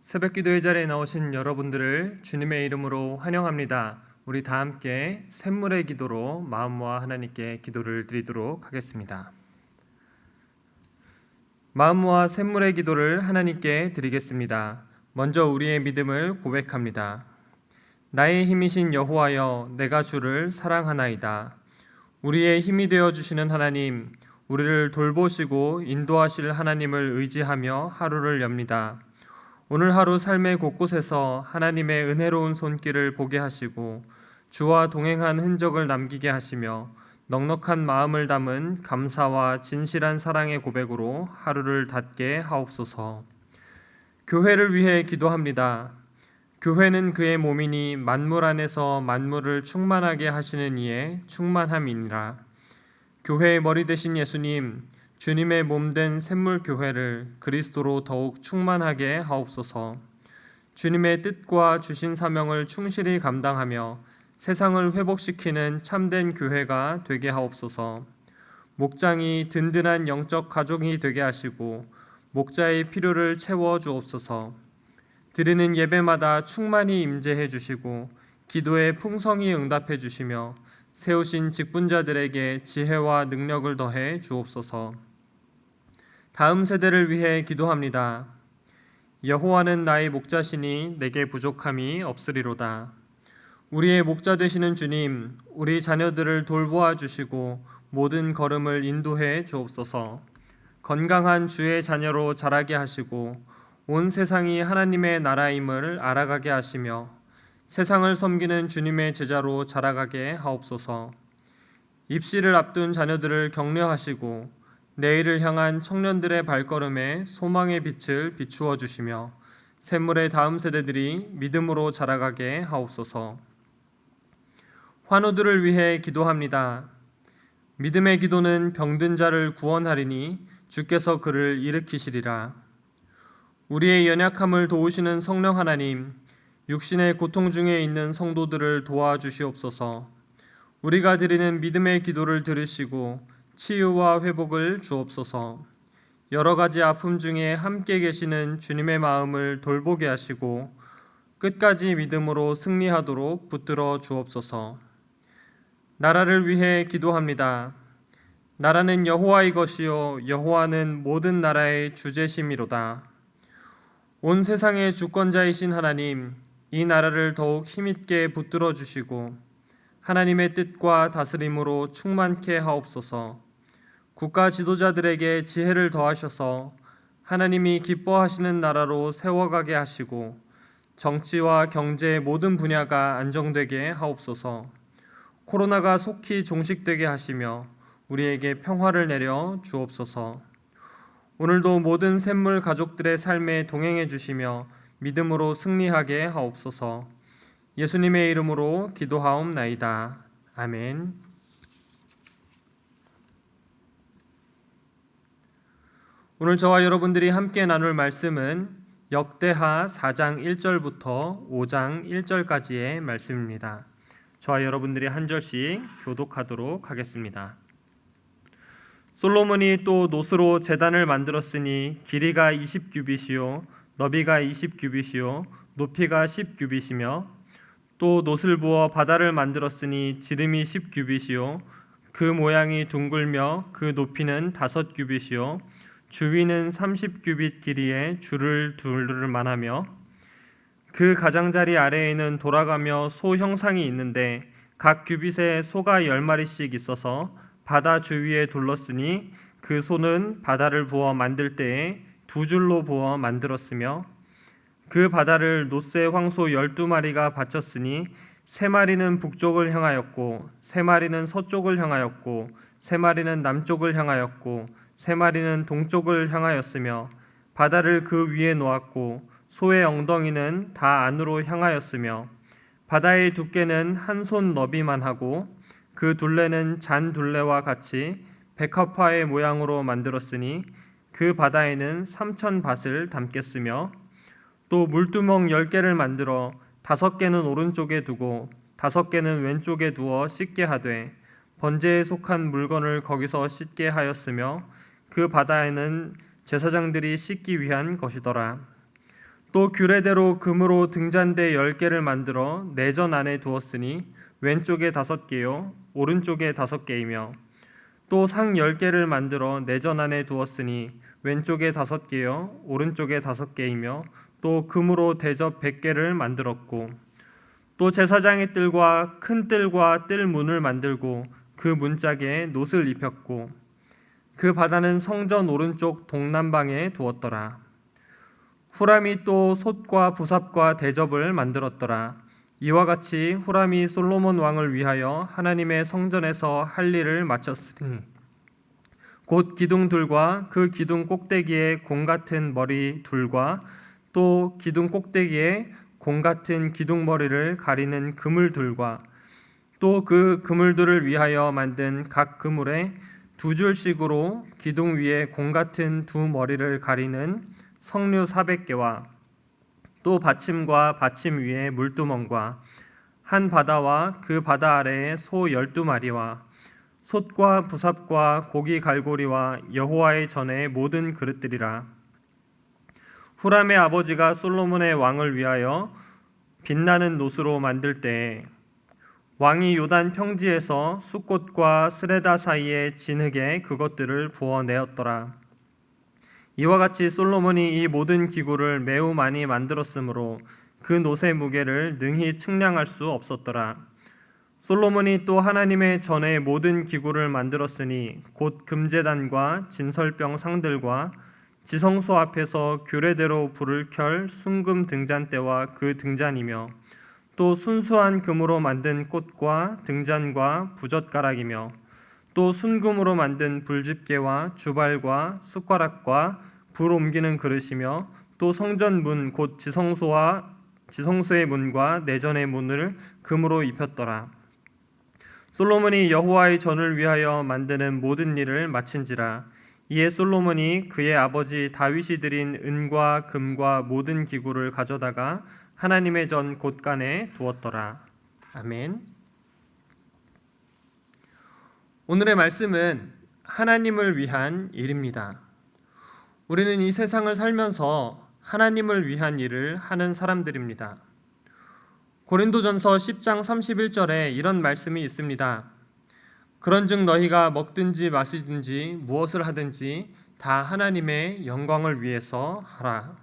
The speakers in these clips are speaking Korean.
새벽기도의 자리에 나오신 여러분들을 주님의 이름으로 환영합니다. 우리 다 함께 샘물의 기도로 마음 모아 하나님께 기도를 드리도록 하겠습니다. 마음 모아 샘물의 기도를 하나님께 드리겠습니다. 먼저 우리의 믿음을 고백합니다. 나의 힘이신 여호와여, 내가 주를 사랑하나이다. 우리의 힘이 되어 주시는 하나님, 우리를 돌보시고 인도하실 하나님을 의지하며 하루를 엽니다. 오늘 하루 삶의 곳곳에서 하나님의 은혜로운 손길을 보게 하시고 주와 동행한 흔적을 남기게 하시며 넉넉한 마음을 담은 감사와 진실한 사랑의 고백으로 하루를 닫게 하옵소서. 교회를 위해 기도합니다. 교회는 그의 몸이니 만물 안에서 만물을 충만하게 하시는 이의 충만함이니라. 교회의 머리 되신 예수님, 주님의 몸된 샘물교회를 그리스도로 더욱 충만하게 하옵소서. 주님의 뜻과 주신 사명을 충실히 감당하며 세상을 회복시키는 참된 교회가 되게 하옵소서. 목장이 든든한 영적 가족이 되게 하시고 목자의 필요를 채워 주옵소서. 드리는 예배마다 충만히 임재해 주시고 기도에 풍성히 응답해 주시며 세우신 직분자들에게 지혜와 능력을 더해 주옵소서. 다음 세대를 위해 기도합니다. 여호와는 나의 목자시니 내게 부족함이 없으리로다. 우리의 목자 되시는 주님, 우리 자녀들을 돌보아 주시고 모든 걸음을 인도해 주옵소서. 건강한 주의 자녀로 자라게 하시고 온 세상이 하나님의 나라임을 알아가게 하시며 세상을 섬기는 주님의 제자로 자라가게 하옵소서. 입시를 앞둔 자녀들을 격려하시고 내일을 향한 청년들의 발걸음에 소망의 빛을 비추어 주시며 샘물의 다음 세대들이 믿음으로 자라가게 하옵소서. 환우들을 위해 기도합니다. 믿음의 기도는 병든 자를 구원하리니 주께서 그를 일으키시리라. 우리의 연약함을 도우시는 성령 하나님, 육신의 고통 중에 있는 성도들을 도와주시옵소서. 우리가 드리는 믿음의 기도를 들으시고 치유와 회복을 주옵소서. 여러 가지 아픔 중에 함께 계시는 주님의 마음을 돌보게 하시고 끝까지 믿음으로 승리하도록 붙들어 주옵소서. 나라를 위해 기도합니다. 나라는 여호와의 것이요 여호와는 모든 나라의 주제심이로다. 온 세상의 주권자이신 하나님, 이 나라를 더욱 힘있게 붙들어 주시고 하나님의 뜻과 다스림으로 충만케 하옵소서. 국가 지도자들에게 지혜를 더하셔서 하나님이 기뻐하시는 나라로 세워가게 하시고 정치와 경제의 모든 분야가 안정되게 하옵소서. 코로나가 속히 종식되게 하시며 우리에게 평화를 내려 주옵소서. 오늘도 모든 샘물 가족들의 삶에 동행해 주시며 믿음으로 승리하게 하옵소서. 예수님의 이름으로 기도하옵나이다. 아멘. 오늘 저와 여러분들이 함께 나눌 말씀은 역대하 4장 1절부터 5장 1절까지의 말씀입니다. 저와 여러분들이 한 절씩 교독하도록 하겠습니다. 솔로몬이 또 노스로 제단을 만들었으니 길이가 20규빗이요 너비가 20규빗이요 높이가 10규빗이며 또 놋을 부어 바다를 만들었으니 지름이 10규빗이요 그 모양이 둥글며 그 높이는 5규빗이요 주위는 30규빗 길이의 줄을 둘을 만하며 그 가장자리 아래에는 돌아가며 소 형상이 있는데 각 규빗에 소가 10마리씩 있어서 바다 주위에 둘렀으니 그 소는 바다를 부어 만들 때에 2줄로 부어 만들었으며 그 바다를 놋의 황소 12마리가 바쳤으니 3마리는 북쪽을 향하였고 3마리는 서쪽을 향하였고 3마리는 남쪽을 향하였고 3마리는 동쪽을 향하였으며 바다를 그 위에 놓았고 소의 엉덩이는 다 안으로 향하였으며 바다의 두께는 한 손 너비만 하고 그 둘레는 잔 둘레와 같이 백합화의 모양으로 만들었으니 그 바다에는 3,000밭을 담겠으며 또 물두멍 10개를 만들어 5개는 오른쪽에 두고 5개는 왼쪽에 두어 씻게 하되 번제에 속한 물건을 거기서 씻게 하였으며 그 바다에는 제사장들이 씻기 위한 것이더라. 또 규례대로 금으로 등잔대 10개를 만들어 내전 안에 두었으니 왼쪽에 5개요 오른쪽에 5개이며, 또 상 10개를 만들어 내전 안에 두었으니 왼쪽에 5개요 오른쪽에 5개이며, 또 금으로 대접 100개를 만들었고, 또 제사장의 뜰과 큰 뜰과 뜰 문을 만들고 그 문짝에 놋을 입혔고, 그 바다는 성전 오른쪽 동남방에 두었더라. 후람이 또 솥과 부삽과 대접을 만들었더라. 이와 같이 후람이 솔로몬 왕을 위하여 하나님의 성전에서 할 일을 마쳤으니, 곧 기둥둘과 그 기둥 꼭대기에 공 같은 머리 둘과 또 기둥 꼭대기에 공 같은 기둥머리를 가리는 그물둘과 또 그 그물들을 위하여 만든 각 그물에 2줄씩으로 기둥 위에 공 같은 2머리를 가리는 석류 400개와 또 받침과 받침 위에 물두멍과 한 바다와 그 바다 아래에 소 12마리와 솥과 부삽과 고기 갈고리와 여호와의 전의 모든 그릇들이라. 후람의 아버지가 솔로몬의 왕을 위하여 빛나는 놋으로 만들 때에 왕이 요단 평지에서 숫꽃과 스레다 사이에 진흙에 그것들을 부어내었더라. 이와 같이 솔로몬이 이 모든 기구를 매우 많이 만들었으므로 그 놋의 무게를 능히 측량할 수 없었더라. 솔로몬이 또 하나님의 전의 모든 기구를 만들었으니 곧 금제단과 진설병 상들과 지성소 앞에서 규례대로 불을 켤 순금 등잔대와 그 등잔이며, 또 순수한 금으로 만든 꽃과 등잔과 부젓가락이며, 또 순금으로 만든 불집게와 주발과 숟가락과 불 옮기는 그릇이며, 또 성전 문 곧 지성소의 문과 내전의 문을 금으로 입혔더라. 솔로몬이 여호와의 전을 위하여 만드는 모든 일을 마친지라. 이에 솔로몬이 그의 아버지 다윗이 드린 은과 금과 모든 기구를 가져다가 하나님의 전 곳간에 두었더라. 아멘. 오늘의 말씀은 하나님을 위한 일입니다. 우리는 이 세상을 살면서 하나님을 위한 일을 하는 사람들입니다. 고린도전서 10장 31절에 이런 말씀이 있습니다. 그런즉 너희가 먹든지 마시든지 무엇을 하든지 다 하나님의 영광을 위해서 하라.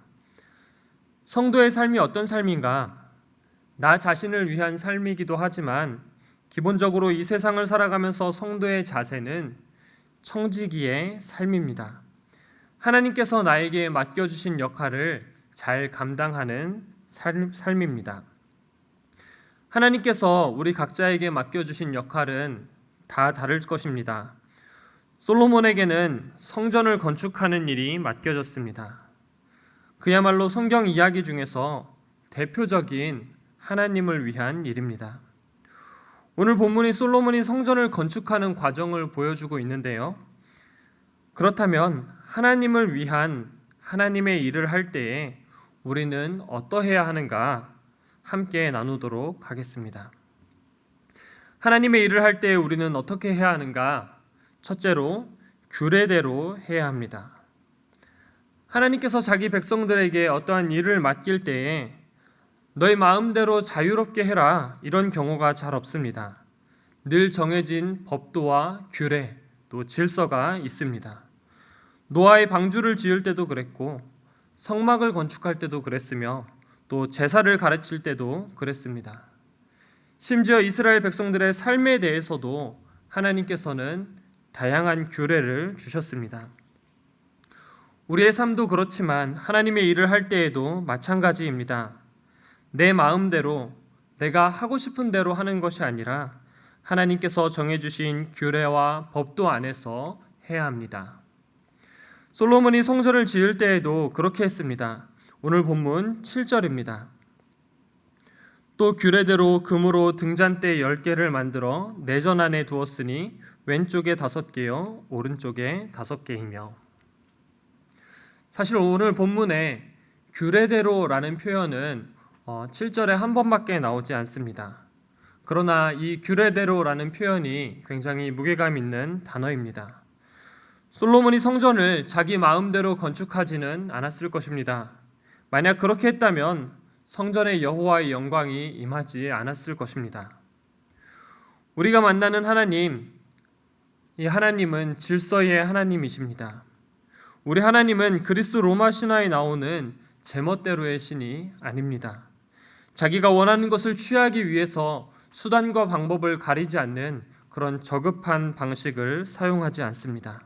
성도의 삶이 어떤 삶인가? 나 자신을 위한 삶이기도 하지만 기본적으로 이 세상을 살아가면서 성도의 자세는 청지기의 삶입니다. 하나님께서 나에게 맡겨주신 역할을 잘 감당하는 삶입니다. 하나님께서 우리 각자에게 맡겨주신 역할은 다 다를 것입니다. 솔로몬에게는 성전을 건축하는 일이 맡겨졌습니다. 그야말로 성경 이야기 중에서 대표적인 하나님을 위한 일입니다. 오늘 본문이 솔로몬이 성전을 건축하는 과정을 보여주고 있는데요. 그렇다면 하나님을 위한 하나님의 일을 할 때에 우리는 어떠해야 하는가 함께 나누도록 하겠습니다. 하나님의 일을 할 때 우리는 어떻게 해야 하는가? 첫째로 규례대로 해야 합니다. 하나님께서 자기 백성들에게 어떠한 일을 맡길 때에 너희 마음대로 자유롭게 해라 이런 경우가 잘 없습니다. 늘 정해진 법도와 규례 또 질서가 있습니다. 노아의 방주를 지을 때도 그랬고 성막을 건축할 때도 그랬으며 또 제사를 가르칠 때도 그랬습니다. 심지어 이스라엘 백성들의 삶에 대해서도 하나님께서는 다양한 규례를 주셨습니다. 우리의 삶도 그렇지만 하나님의 일을 할 때에도 마찬가지입니다. 내 마음대로 내가 하고 싶은 대로 하는 것이 아니라 하나님께서 정해주신 규례와 법도 안에서 해야 합니다. 솔로몬이 성전을 지을 때에도 그렇게 했습니다. 오늘 본문 7절입니다. 또 규례대로 금으로 등잔대 10개를 만들어 내전 안에 두었으니 왼쪽에 5개요 오른쪽에 5개이며. 사실 오늘 본문에 규례대로라는 표현은 7절에 한 번밖에 나오지 않습니다. 그러나 이 규례대로라는 표현이 굉장히 무게감 있는 단어입니다. 솔로몬이 성전을 자기 마음대로 건축하지는 않았을 것입니다. 만약 그렇게 했다면 성전의 여호와의 영광이 임하지 않았을 것입니다. 우리가 만나는 하나님, 이 하나님은 질서의 하나님이십니다. 우리 하나님은 그리스 로마 신화에 나오는 제멋대로의 신이 아닙니다. 자기가 원하는 것을 취하기 위해서 수단과 방법을 가리지 않는 그런 저급한 방식을 사용하지 않습니다.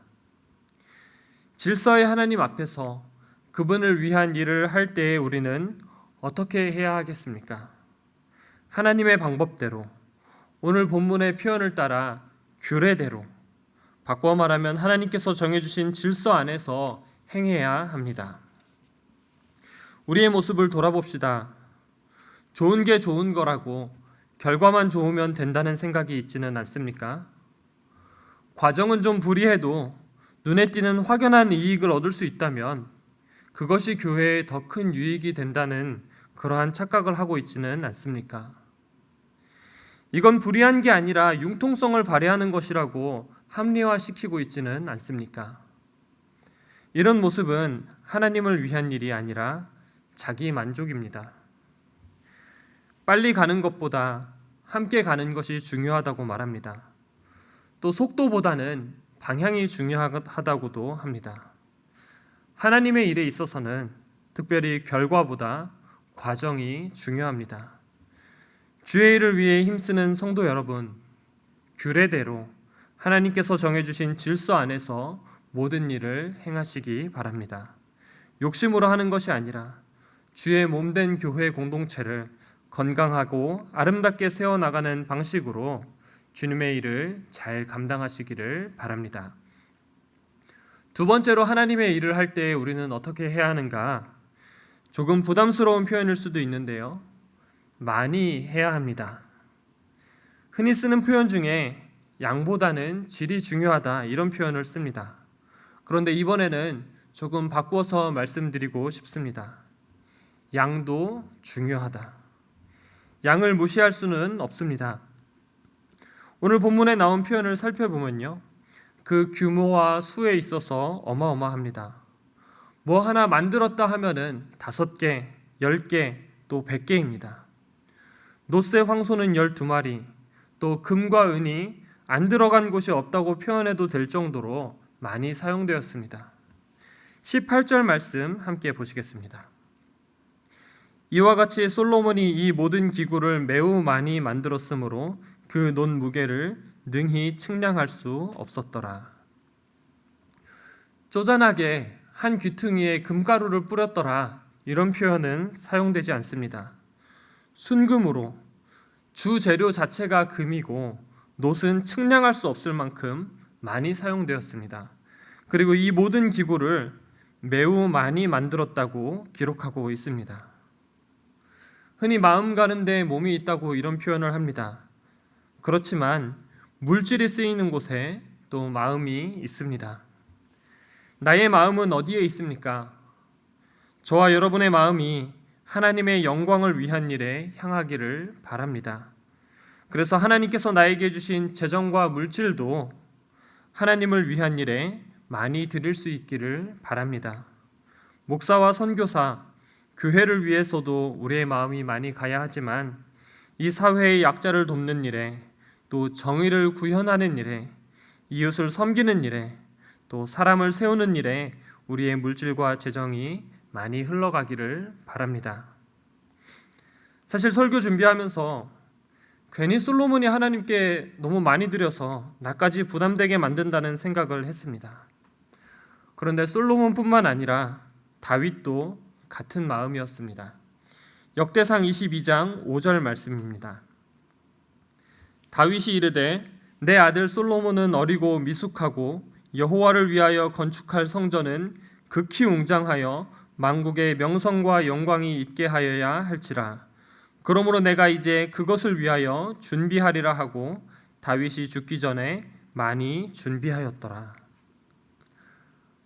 질서의 하나님 앞에서 그분을 위한 일을 할 때에 우리는 어떻게 해야 하겠습니까? 하나님의 방법대로, 오늘 본문의 표현을 따라 규례대로, 바꿔 말하면 하나님께서 정해주신 질서 안에서 행해야 합니다. 우리의 모습을 돌아봅시다. 좋은 게 좋은 거라고 결과만 좋으면 된다는 생각이 있지는 않습니까? 과정은 좀 불이해도 눈에 띄는 확연한 이익을 얻을 수 있다면 그것이 교회에 더 큰 유익이 된다는 그러한 착각을 하고 있지는 않습니까? 이건 불이한 게 아니라 융통성을 발휘하는 것이라고 합리화시키고 있지는 않습니까? 이런 모습은 하나님을 위한 일이 아니라 자기 만족입니다. 빨리 가는 것보다 함께 가는 것이 중요하다고 말합니다. 또 속도보다는 방향이 중요하다고도 합니다. 하나님의 일에 있어서는 특별히 결과보다 과정이 중요합니다. 주의 일을 위해 힘쓰는 성도 여러분, 규례대로 하나님께서 정해주신 질서 안에서 모든 일을 행하시기 바랍니다. 욕심으로 하는 것이 아니라 주의 몸된 교회 공동체를 건강하고 아름답게 세워나가는 방식으로 주님의 일을 잘 감당하시기를 바랍니다. 두 번째로 하나님의 일을 할 때 우리는 어떻게 해야 하는가? 조금 부담스러운 표현일 수도 있는데요. 많이 해야 합니다. 흔히 쓰는 표현 중에 양보다는 질이 중요하다 이런 표현을 씁니다. 그런데 이번에는 조금 바꿔서 말씀드리고 싶습니다. 양도 중요하다. 양을 무시할 수는 없습니다. 오늘 본문에 나온 표현을 살펴보면요. 그 규모와 수에 있어서 어마어마합니다. 뭐 하나 만들었다 하면은 5개, 10개, 또 100개입니다. 노새 황소는 12마리, 또 금과 은이 안 들어간 곳이 없다고 표현해도 될 정도로 많이 사용되었습니다. 18절 말씀 함께 보시겠습니다. 이와 같이 솔로몬이 이 모든 기구를 매우 많이 만들었으므로 그 논 무게를 능히 측량할 수 없었더라. 쪼잔하게 한 귀퉁이에 금가루를 뿌렸더라 이런 표현은 사용되지 않습니다. 순금으로 주 재료 자체가 금이고 놋은 측량할 수 없을 만큼 많이 사용되었습니다. 그리고 이 모든 기구를 매우 많이 만들었다고 기록하고 있습니다. 흔히 마음 가는 데 몸이 있다고 이런 표현을 합니다. 그렇지만 물질이 쓰이는 곳에 또 마음이 있습니다. 나의 마음은 어디에 있습니까? 저와 여러분의 마음이 하나님의 영광을 위한 일에 향하기를 바랍니다. 그래서 하나님께서 나에게 주신 재정과 물질도 하나님을 위한 일에 많이 드릴 수 있기를 바랍니다. 목사와 선교사, 교회를 위해서도 우리의 마음이 많이 가야 하지만 이 사회의 약자를 돕는 일에, 또 정의를 구현하는 일에, 이웃을 섬기는 일에, 또 사람을 세우는 일에 우리의 물질과 재정이 많이 흘러가기를 바랍니다. 사실 설교 준비하면서 괜히 솔로몬이 하나님께 너무 많이 드려서 나까지 부담되게 만든다는 생각을 했습니다. 그런데 솔로몬뿐만 아니라 다윗도 같은 마음이었습니다. 역대상 22장 5절 말씀입니다. 다윗이 이르되 내 아들 솔로몬은 어리고 미숙하고 여호와를 위하여 건축할 성전은 극히 웅장하여 만국의 명성과 영광이 있게 하여야 할지라. 그러므로 내가 이제 그것을 위하여 준비하리라 하고 다윗이 죽기 전에 많이 준비하였더라.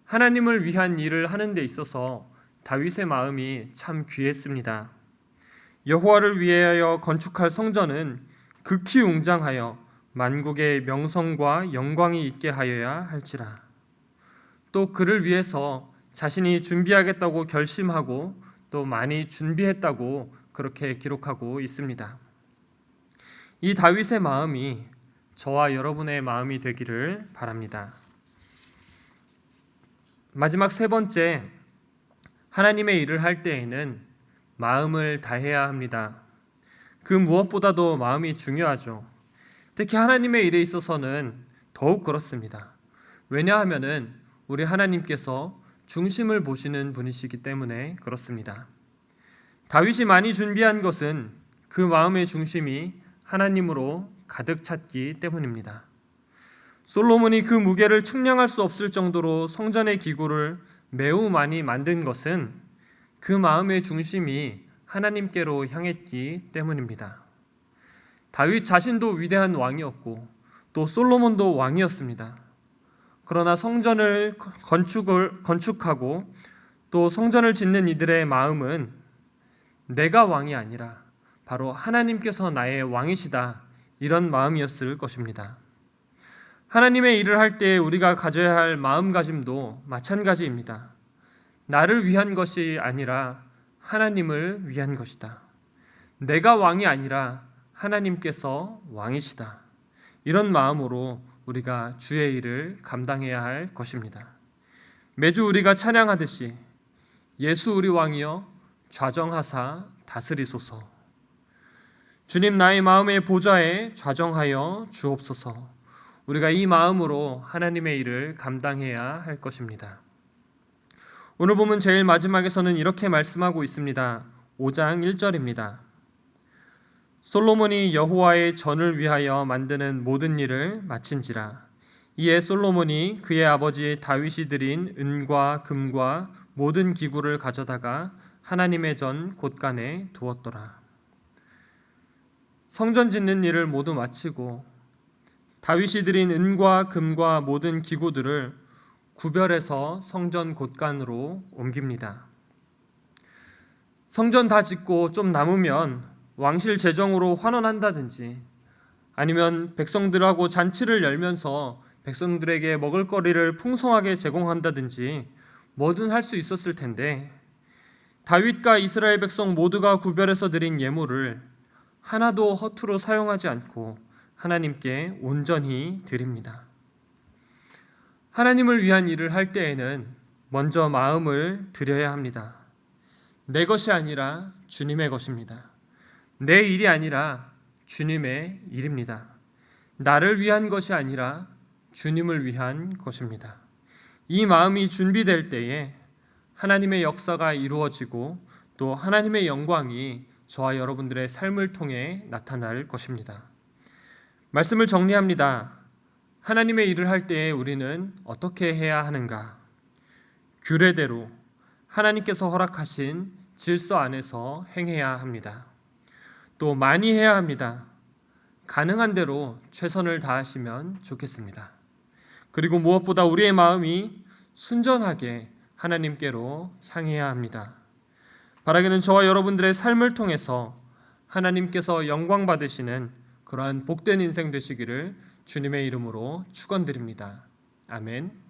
하나님을 위한 일을 하는 데 있어서 다윗의 마음이 참 귀했습니다. 여호와를 위하여 건축할 성전은 극히 웅장하여 만국의 명성과 영광이 있게 하여야 할지라. 또 그를 위해서 자신이 준비하겠다고 결심하고 또 많이 준비했다고 그렇게 기록하고 있습니다. 이 다윗의 마음이 저와 여러분의 마음이 되기를 바랍니다. 마지막 세 번째, 하나님의 일을 할 때에는 마음을 다해야 합니다. 그 무엇보다도 마음이 중요하죠. 특히 하나님의 일에 있어서는 더욱 그렇습니다. 왜냐하면은 우리 하나님께서 중심을 보시는 분이시기 때문에 그렇습니다. 다윗이 많이 준비한 것은 그 마음의 중심이 하나님으로 가득 찼기 때문입니다. 솔로몬이 그 무게를 측량할 수 없을 정도로 성전의 기구를 매우 많이 만든 것은 그 마음의 중심이 하나님께로 향했기 때문입니다. 다윗 자신도 위대한 왕이었고 또 솔로몬도 왕이었습니다. 그러나 성전을 건축하고 또 성전을 짓는 이들의 마음은 내가 왕이 아니라 바로 하나님께서 나의 왕이시다, 이런 마음이었을 것입니다. 하나님의 일을 할 때 우리가 가져야 할 마음가짐도 마찬가지입니다. 나를 위한 것이 아니라 하나님을 위한 것이다. 내가 왕이 아니라 하나님께서 왕이시다. 이런 마음으로 우리가 주의 일을 감당해야 할 것입니다. 매주 우리가 찬양하듯이 예수 우리 왕이여 좌정하사 다스리소서. 주님 나의 마음의 보좌에 좌정하여 주옵소서. 우리가 이 마음으로 하나님의 일을 감당해야 할 것입니다. 오늘 보면 제일 마지막에서는 이렇게 말씀하고 있습니다. 5장 1절입니다. 솔로몬이 여호와의 전을 위하여 만드는 모든 일을 마친지라. 이에 솔로몬이 그의 아버지 다윗이 드린 은과 금과 모든 기구를 가져다가 하나님의 전 곳간에 두었더라. 성전 짓는 일을 모두 마치고 다윗이 드린 은과 금과 모든 기구들을 구별해서 성전 곳간으로 옮깁니다. 성전 다 짓고 좀 남으면 왕실 재정으로 환원한다든지 아니면 백성들하고 잔치를 열면서 백성들에게 먹을거리를 풍성하게 제공한다든지 뭐든 할 수 있었을 텐데 다윗과 이스라엘 백성 모두가 구별해서 드린 예물을 하나도 허투루 사용하지 않고 하나님께 온전히 드립니다. 하나님을 위한 일을 할 때에는 먼저 마음을 드려야 합니다. 내 것이 아니라 주님의 것입니다. 내 일이 아니라 주님의 일입니다. 나를 위한 것이 아니라 주님을 위한 것입니다. 이 마음이 준비될 때에 하나님의 역사가 이루어지고 또 하나님의 영광이 저와 여러분들의 삶을 통해 나타날 것입니다. 말씀을 정리합니다. 하나님의 일을 할 때에 우리는 어떻게 해야 하는가? 규례대로 하나님께서 허락하신 질서 안에서 행해야 합니다. 또 많이 해야 합니다. 가능한 대로 최선을 다하시면 좋겠습니다. 그리고 무엇보다 우리의 마음이 순전하게 하나님께로 향해야 합니다. 바라기는 저와 여러분들의 삶을 통해서 하나님께서 영광 받으시는 그러한 복된 인생 되시기를 주님의 이름으로 축원드립니다. 아멘.